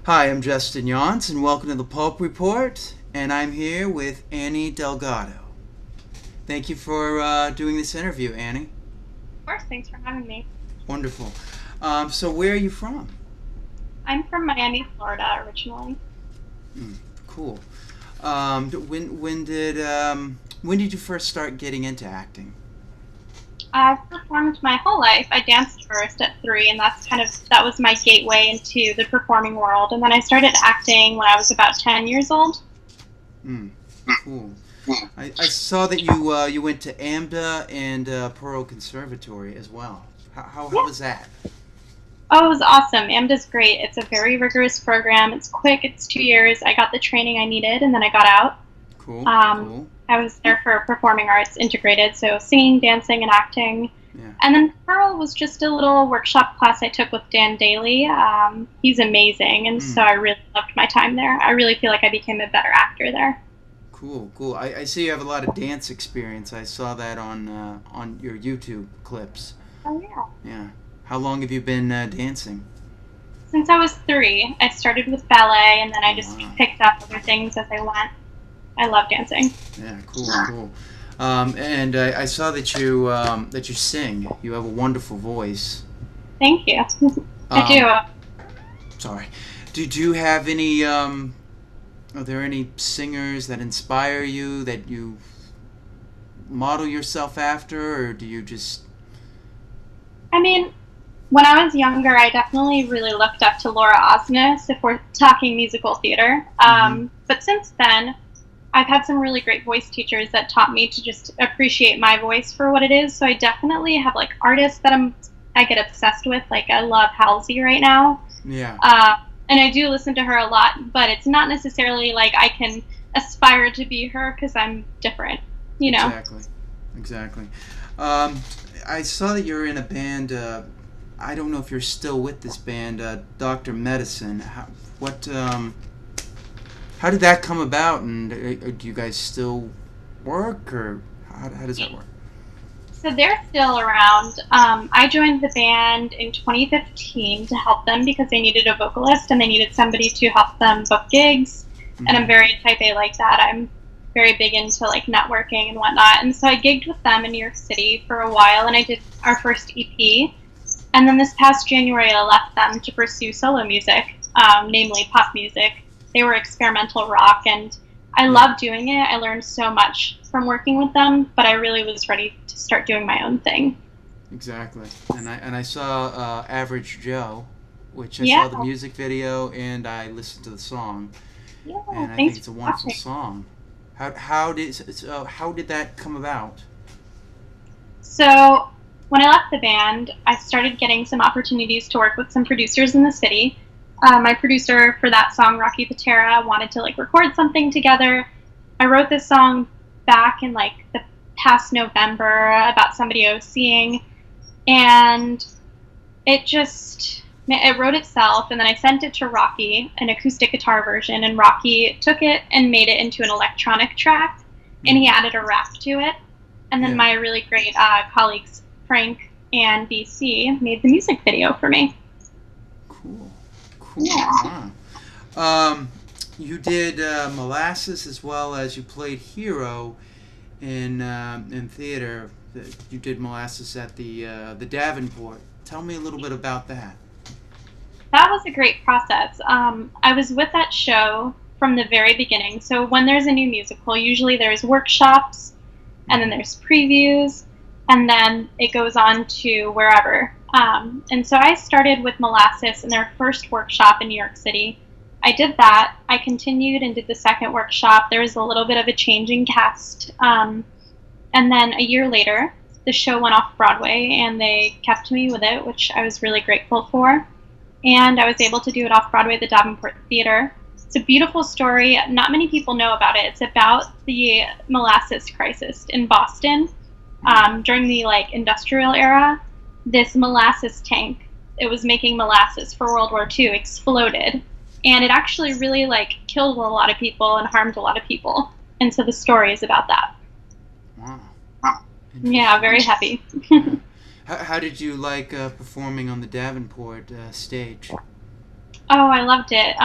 Hi, I'm Justin Yance, and welcome to the Pulp Report. And I'm here with Anie Delgado. Thank you for doing this interview, Annie. Of course, thanks for having me. Wonderful. So, where are you from? I'm from Miami, Florida, originally. Cool. When did you first start getting into acting? I've performed my whole life. I danced first at 3, and that was my gateway into the performing world. And then I started acting when I was about 10 years old. Mm, cool. I saw that you went to AMDA and Pearl Conservatory as well. How Yeah. was that? Oh, it was awesome. AMDA's great. It's a very rigorous program. It's quick. It's 2 years. I got the training I needed, and then I got out. Cool. Cool. I was there for performing arts integrated, so singing, dancing, and acting. Yeah. And then Pearl was just a little workshop class I took with Dan Daly. He's amazing, and so Mm. I really loved my time there. I really feel like I became a better actor there. Cool, cool. I see you have a lot of dance experience. I saw that on your YouTube clips. Oh, yeah. Yeah. How long have you been dancing? Since I was 3, I started with ballet, and then I Oh, just wow. picked up other things as I went. I love dancing. Yeah, cool, cool. And I saw that you sing. You have a wonderful voice. Thank you. I Um, do. Sorry. Did you have any? Are there any singers that inspire you that you model yourself after, or do you just? I mean, when I was younger, I definitely really looked up to Laura Osnes if we're talking musical theater. Mm-hmm. But since then, I've had some really great voice teachers that taught me to just appreciate my voice for what it is. So I definitely have like artists that I get obsessed with. Like I love Halsey right now, Yeah. uh, and I do listen to her a lot. But it's not necessarily like I can aspire to be her because I'm different. You know. Exactly. Exactly. Um, I saw that you're in a band. I don't know if you're still with this band, Doctor Medicine. What? How did that come about? And do you guys still work, or how does that work? So they're still around. I joined the band in 2015 to help them because they needed a vocalist and they needed somebody to help them book gigs. And I'm Mm-hmm. very type A like that. I'm very big into like networking and whatnot. And so I gigged with them in New York City for a while and I did our first EP. And then this past January, I left them to pursue solo music, namely pop music. They were experimental rock, and I Yeah. loved doing it. I learned so much from working with them, but I really was ready to start doing my own thing. Exactly. And I saw Average Joe, which I Yeah, saw the music video and I listened to the song, yeah. and I think Thanks it's for a wonderful watching. song. How did that come about? So when I left the band, I started getting some opportunities to work with some producers in the city. My producer for that song, Rocky Patera, wanted to like record something together. I wrote this song back in like the past November about somebody I was seeing, and it wrote itself. And then I sent it to Rocky, an acoustic guitar version, and Rocky took it and made it into an electronic track, and he Mm. added a rap to it. And then Yeah. my really great colleagues Frank and BC made the music video for me. Cool. Cool. Yeah. Wow. Um, you did Molasses as well as you played Hero in theater. You did Molasses at the Davenport. Tell me a little bit about that. That was a great process. I was with that show from the very beginning. So when there's a new musical, usually there's workshops, and then Mm-hmm. there's previews, and then it goes on to wherever. And so I started with Molasses in their first workshop in New York City. I did that. I continued and did the second workshop. There was a little bit of a change in cast. And then a year later, the show went off Broadway and they kept me with it, which I was really grateful for. And I was able to do it off Broadway at the Davenport Theater. It's a beautiful story. Not many people know about it. It's about the molasses crisis in Boston during the like industrial era. This molasses tank, it was making molasses for World War II, exploded, and it actually really like killed a lot of people and harmed a lot of people. And so the story is about that. Wow. Yeah, Interesting. very happy. Yeah. How did you like performing on the Davenport stage? Oh, I loved it.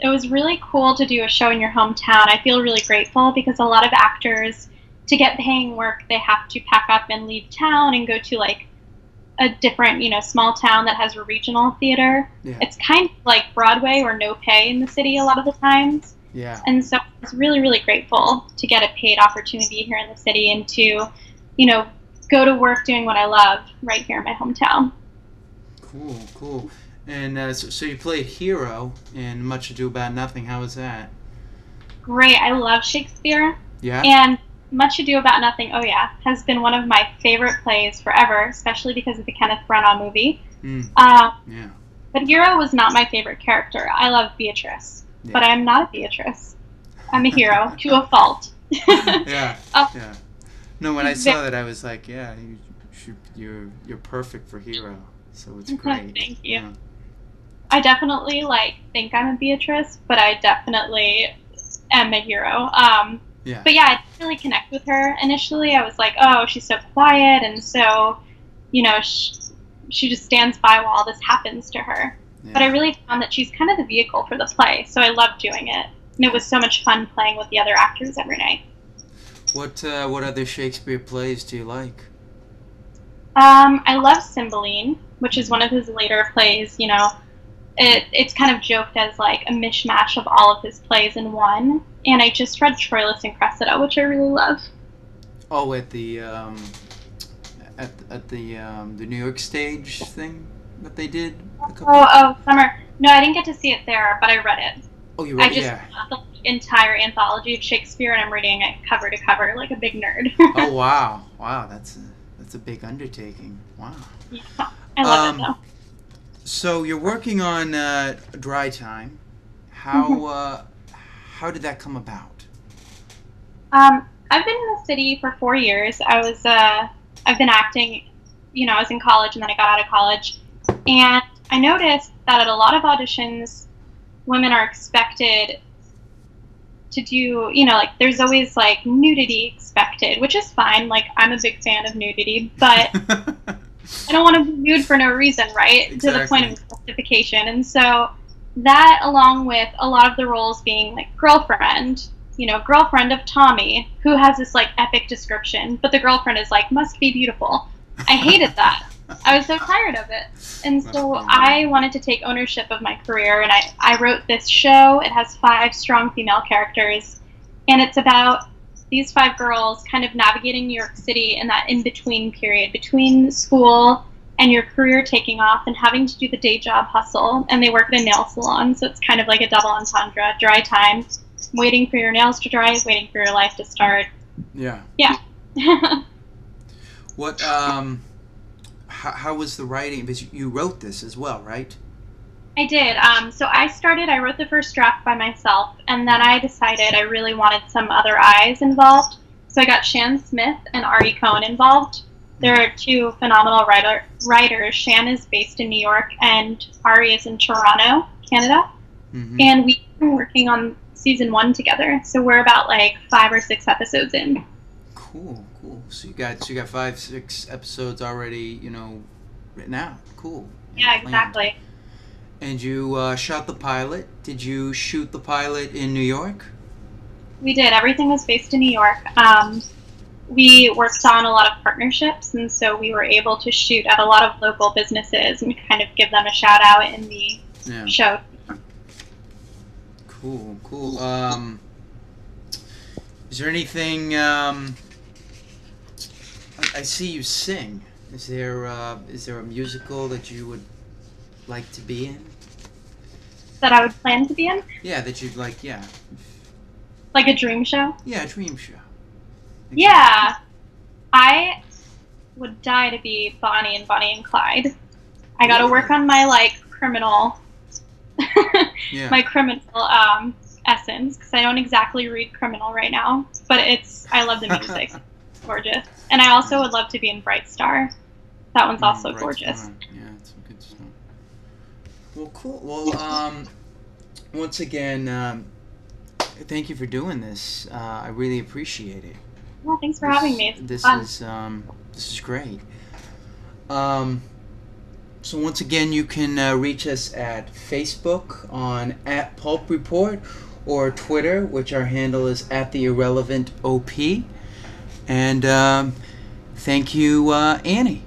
It was really cool to do a show in your hometown. I feel really grateful because a lot of actors, to get paying work, they have to pack up and leave town and go to like a different, small town that has a regional theater. Yeah. It's kind of like Broadway or no pay in the city a lot of the times. Yeah. And so I was really, really grateful to get a paid opportunity here in the city and to, you know, go to work doing what I love right here in my hometown. Cool, cool. And so you played Hero in Much Ado About Nothing. How was that? Great. I love Shakespeare. Yeah? And Much Ado About Nothing, oh yeah, has been one of my favorite plays forever, especially because of the Kenneth Branagh movie. Mm. Um, Yeah. but Hero was not my favorite character. I love Beatrice, but Yeah. I'm not a Beatrice. I'm a hero to a fault. Yeah. Um, Yeah. No, when I saw that, I was like, yeah, you're perfect for Hero. So it's great. Thank you. Yeah. I definitely think I'm a Beatrice, but I definitely am a hero. Yeah. But yeah, I didn't really connect with her initially. I was like, oh, she's so quiet, and so, she just stands by while all this happens to her. Yeah. But I really found that she's kind of the vehicle for the play, so I loved doing it. And it was so much fun playing with the other actors every night. What other Shakespeare plays do you like? I love Cymbeline, which is one of his later plays. It's kind of joked as like a mishmash of all of his plays in one. And I just read Troilus and Cressida, which I really love. Oh, at the the New York stage thing that they did a couple. Oh, Summer. No, I didn't get to see it there, but I read it. Oh, you I read? just Yeah. love the entire anthology of Shakespeare, and I'm reading it cover to cover like a big nerd. Oh wow, wow, that's a big undertaking. Wow. Yeah, I love it though. So you're working on Dry Time. How did that come about? I've been in the city for 4 years. I've been acting. I was in college and then I got out of college, and I noticed that at a lot of auditions, women are expected to do. Like there's always like nudity expected, which is fine. Like I'm a big fan of nudity, but I don't want to be nude for no reason, right? Exactly. To the point of justification. And so that, along with a lot of the roles being like girlfriend, girlfriend of Tommy, who has this like epic description, but the girlfriend is like, must be beautiful. I hated that. I was so tired of it. And so I wanted to take ownership of my career, and I wrote this show. It has 5 strong female characters, and it's about these 5 girls kind of navigating New York City in that in-between period, between school and your career taking off and having to do the day job hustle. And they work at a nail salon, so it's kind of like a double entendre, dry time, waiting for your nails to dry, waiting for your life to start. Yeah. Yeah. What how was the writing? Because you wrote this as well, right? I did. So I wrote the first draft by myself, and then I decided I really wanted some other eyes involved. So I got Shan Smith and Ari Cohen involved. They're 2 phenomenal writers. Shan is based in New York, and Ari is in Toronto, Canada. Mm-hmm. And we've been working on season 1 together. So we're about like 5 or 6 episodes in. Cool. So you got 5, 6 episodes already, written out. Cool. Yeah, exactly. And you shot the pilot. Did you shoot the pilot in New York? We did. Everything was based in New York. We worked on a lot of partnerships, and so we were able to shoot at a lot of local businesses and kind of give them a shout out in the show. Cool. Is there anything? I see you sing. Is there a musical that you would like to be in? That I would plan to be in? Yeah, that you'd like. Yeah. Like a dream show? Yeah, a dream show. Exactly. Yeah. I would die to be Bonnie and Bonnie and Clyde. I got to work on my criminal, my criminal essence, because I don't exactly read criminal right now. But I love the music. It's gorgeous. And I also would love to be in Bright Star. That one's also gorgeous. Star. Yeah, it's some good stuff. Well, cool. Well, once again, thank you for doing this. I really appreciate it. Well, thanks for having me. This fun. is great. So once again, you can reach us at Facebook on @PulpReport or Twitter, which our handle is @TheIrrelevantOP. And thank you, Annie.